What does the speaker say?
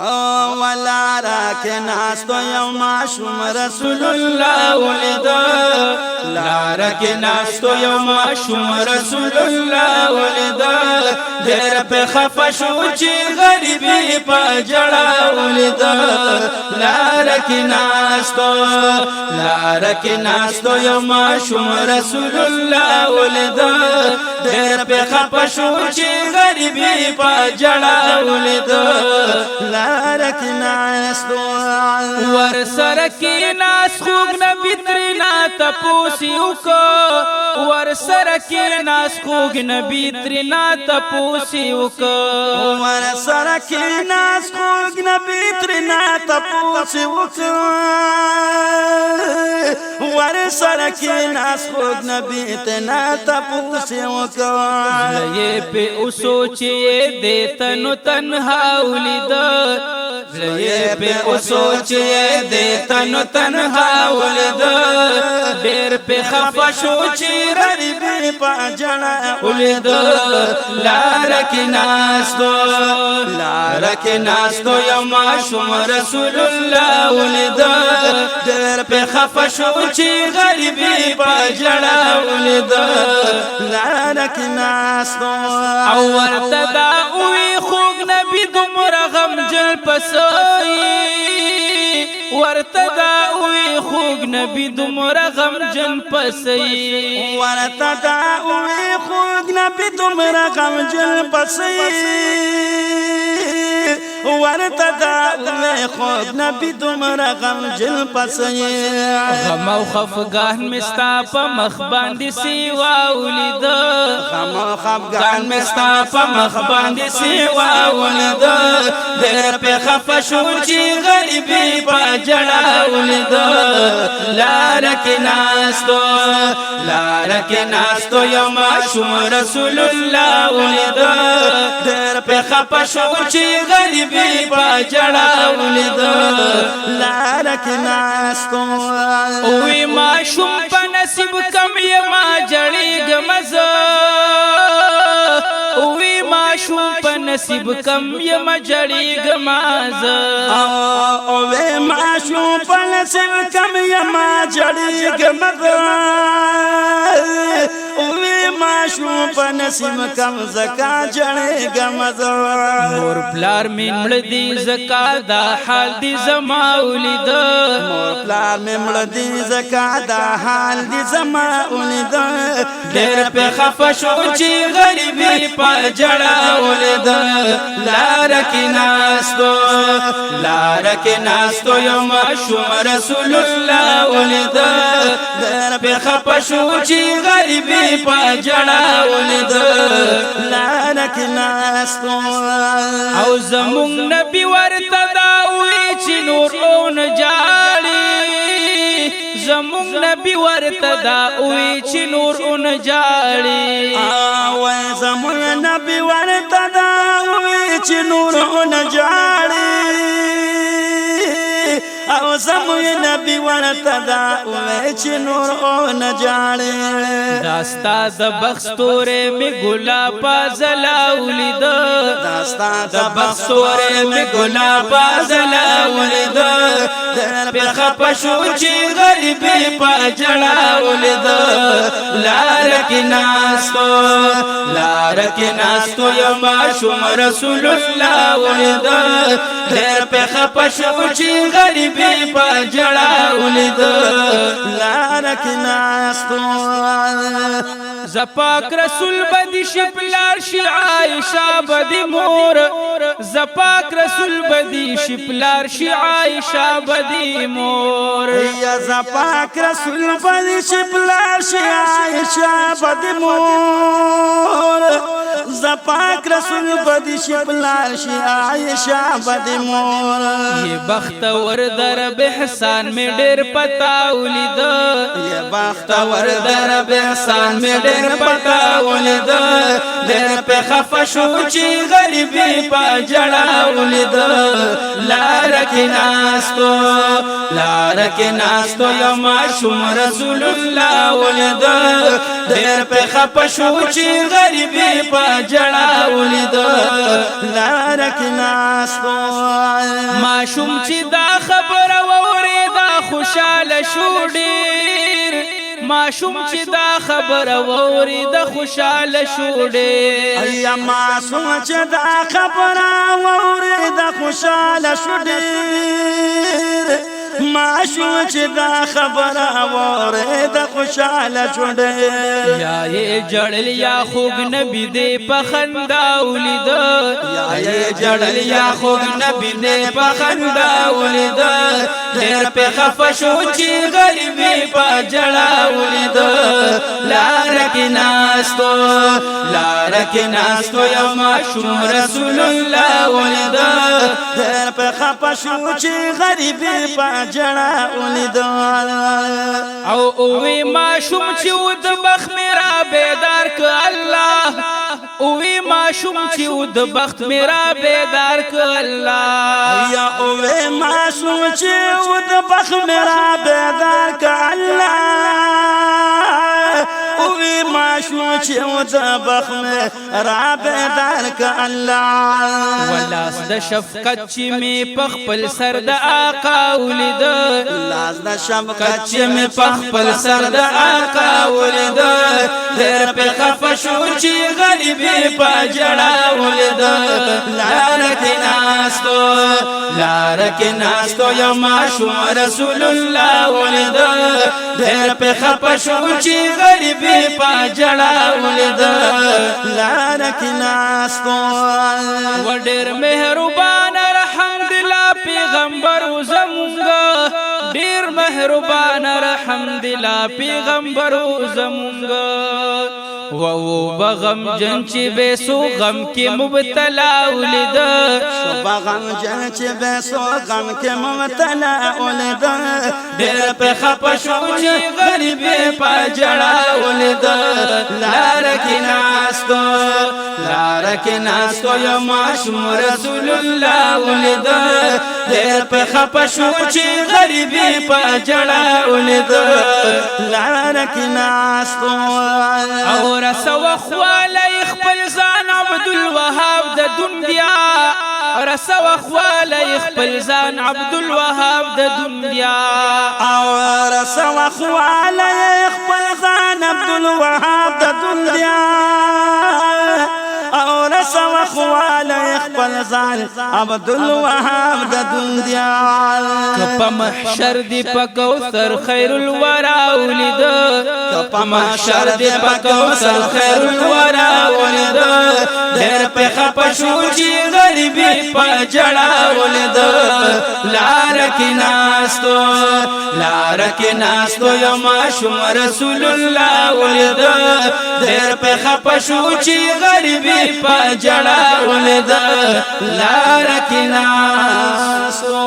ولا راکناستو یو ماشوم رسول الله ولد لارکناستو یو ماشوم رسول الله ولد دیر په خفشو چې غریبی په جړه ولد لارکناستو یو ماشوم رسول الله ولد دیر په خفشو چې غریبی په جړه ولد لارکناستو ور سره کې ناس خوږ نبی ترنا تپوسیو کو ور سره کې ناس خوږ نبی ترنا تپوسیو کو ور سره کې ناس خوږ نبی ترنا تپوسیو کو ور سره کې ناس خوږ نبی ترنا تپوسیو کو لې په اوسو چې دې تنو تنها ولید لې په اوسو چې دې تنو تنها ولید ډېر په خفشو چې غریبی په جړه ولید لارکناستو یو ماشوم رسول الله ولید ډېر په خفشو چې غریبی په جړه ولید لارکناستو او ورته دا وی خوږ نبی دومره غمجن پسوي ورته دا وی خوږ نبی دومره غمجن پسوي ورته دا وی خوږ نبی دومره غمجن پسوي ورته دا وی خوږ نبی دومره غمجن پسوي غم او خفګان مستا په مخ باندې سیوا ولید غم او خفګان مستا په مخ باندې سیوا ولید ډېر په خفشو چې غریبی په جړه ولید لارکناستو یو ماشوم رسول الله ولید ډېر په خفشو چې غریبی په جړه ولید لارکناستو وی ماشوم په نصیب کم یما جړېږم زه وی ماشوم په نصیب کم یما جړېږم زه وی ماشوم په نصیب کم یما جړېږم زه وی ماشوم په نصیب کم زکا جړېږم زه مور پلار مې مړ دي زکا دا حال دي زما ولید مور پلار مې مړ دي زکا دا حال دي زما ولید ډېر په خفشو چې غریبی په جړه ولید لارکناستو یو ماشوم رسول الله ولید ډېر په خفشو چې غریبی په جړه ولید لارکناستو او زمون نبی ورته دا وی چې نور اون جاړي زمون نبی ورته دا وی چې نور اون جاړي او زمون نبی ورته دا وی چې نور اون جاړي او زمون نبی ورته دا وی چې نور اون جاړي داستا د بختوره می ګلاب زلا ولید داستا د بختوره می ګلاب زلا ولید په خپشو چې غریبی په جړه ولید لارکناستو یو ماشوم رسول الله ولید ډېر په خپشو چې غریبی په جړه ولید لارکناستو زپاک رسول بدی شپلار شي عائشہ بدی مور زپاک رسول بدی شپلار شي عائشہ بدی مور یا زپاک رسول بدی شپلار شي عائشہ بدی مور زپاک رسول بدی شپلار شي عائشہ بدی مور یہ بختور در بحسان میں ډېر پتا ولید یہ بختور در بحسان میں ډېر پتا ولید ډېر په خفشو چې غریبی په جړه ولید لارکناستو یو ماشوم رسول الله ولید ډېر په خفشو چې غریبی په جړه ولید لارکناستو ماشوم چې دا خبره واورېده خوشاله شو ډېر ماشوم چې دا خبره واورېده خوشاله شو ډېر ایا ماشوم چې دا خبره واورېده خوشاله شو ډېر ماشوم چې دا خبره واورېده خوشاله شو ډېر یا یې جړل یا خوږ نبی دې په خندا ولیده یا یې جړل یا خوږ نبی دې په خندا ولیده ډېر په خفه شو چې غریبي په ژړا ولیده لاره کې ناستو یو ماشوم رسول الله ولیده ډېر په خفه شو چې غریبي په ژړا ولیده او اوی ماشوم چې ود بخت میرا بیدار ک الله اوی ماشوم چې ود بخت میرا بیدار ک الله یا اوی ماشوم چې ود بخت میرا بیدار ک الله اوی ماشوم چې ود بخت میرا بیدار ک الله ولاس د شفقت چې می پخپل سر د آقا ولید لاس د شفقت چې می پخپل سر د آقا ولید ډېر په خفه شو چې غریبي په ژړا ولید لاره کې ناستو یو ماشوم رسول الله ولید ډېر په خفه شو چې غریبي په ژړا ولید لاره کې ناستو وډېر مهربان رحم دلا پیغمبر زمونږه ډېر مهربان رحم دلا پیغمبر زمونږه وو بغم جن چې بیسو غم کې مبتلا ولید بغم جن چې بیسو غم کې مبتلا ولید ډېر په خفه شو چې غریبي په ژړا ولید لاره کې ناستو یو ماشوم رسول الله ولید ډېر په خفه شو چې غریبي په ژړا ولید لاره کې ناستو او رسو خوالی خپل ځان عبدالوهاب د دنیا رسو خوالی خپل ځان عبدالوهاب د دنیا او رسو خوالی خپل ځان عبدالوهاب د دنیا او رسو خوالی خپل ځان عبدالوهاب د دنیا کپا محشر دی پا کوثر خیر الورا ولید کپا محشر دی پا کوثر خیر الورا ولید ډېر په خفه شو چې غریبي په ژړا ولید لاره کې ناستو یو ماشوم رسول الله ولید ډېر په خفه شو چې غریبي په ژړا ولید لاره کې ناستو